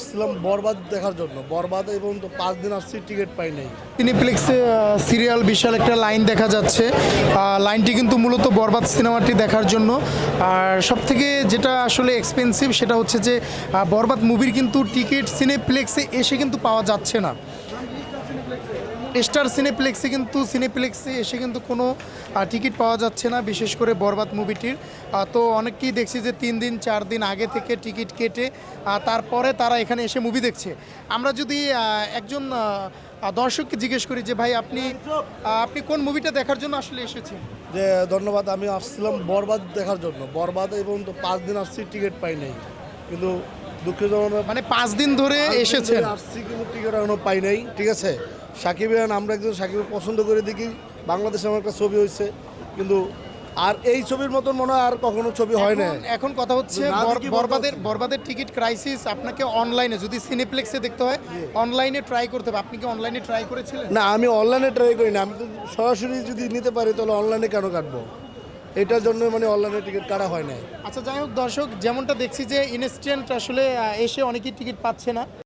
আসছিলাম বরবাদ দেখার জন্য। বরবাদ এবং তো 5 দিন আসছি, টিকিট পাই নাই। সিনেপ্লেক্সে সিরিয়াল বিশাল একটা লাইন দেখা যাচ্ছে। লাইনটি কিন্তু মূলত বরবাদ সিনেমাটি দেখার জন্য। আর সবথেকে যেটা আসলে এক্সপেন্সিভ সেটা হচ্ছে যে বরবাদ মুভির কিন্তু টিকিট সিনেপ্লেক্সে এসে কিন্তু পাওয়া যাচ্ছে না। স্টার সিনেপ্লেক্সে এসে কিন্তু কোনো টিকিট পাওয়া যাচ্ছে না, বিশেষ করে বরবাদ মুভিটির। তো অনেককেই দেখছি যে 3 দিন 4 দিন আগে থেকে টিকিট কেটে তারপরে তারা এখানে এসে মুভি দেখছে। আমরা যদি একজন দর্শককে জিজ্ঞেস করি যে ভাই আপনি আপনি কোন মুভিটা দেখার জন্য আসলে এসেছেন? যে ধন্যবাদ, আমি আসছিলাম বরবাদ দেখার জন্য। বরবাদ এবং তো 5 দিন আসছি, টিকিট পাই নাই। কিন্তু দুঃখজনক মানে 5 দিন ধরে এসেছেন? আসছি কিন্তু টিকিট এখনো পাই নাই। ঠিক আছে, সাকিব খান, আমরা একজন সাকিব পছন্দ করে দেখি। বাংলাদেশে আমার একটা ছবি হয়েছে, কিন্তু আর এই ছবির মতন মনে হয় আর কখনো ছবি হয় না। এখন কথা হচ্ছে না দেখি বরবাদের টিকিট ক্রাইসিস। আপনাকে অনলাইনে যদি সিনেপ্লেক্সে দেখতে হয় অনলাইনে ট্রাই করতে হবে। আপনি কি অনলাইনে ট্রাই করেছিলেন? না, আমি অনলাইনে ট্রাই করি না। আমি তো সরাসরি যদি নিতে পারি তাহলে অনলাইনে কেন কাটবো? এটার জন্য মানে অনলাইনে টিকিট কাটা হয় না। আচ্ছা, যাই হোক দর্শক, যেমনটা দেখছি যে ইনস্ট্যান্ট আসলে এসে অনেকেই টিকিট পাচ্ছে না।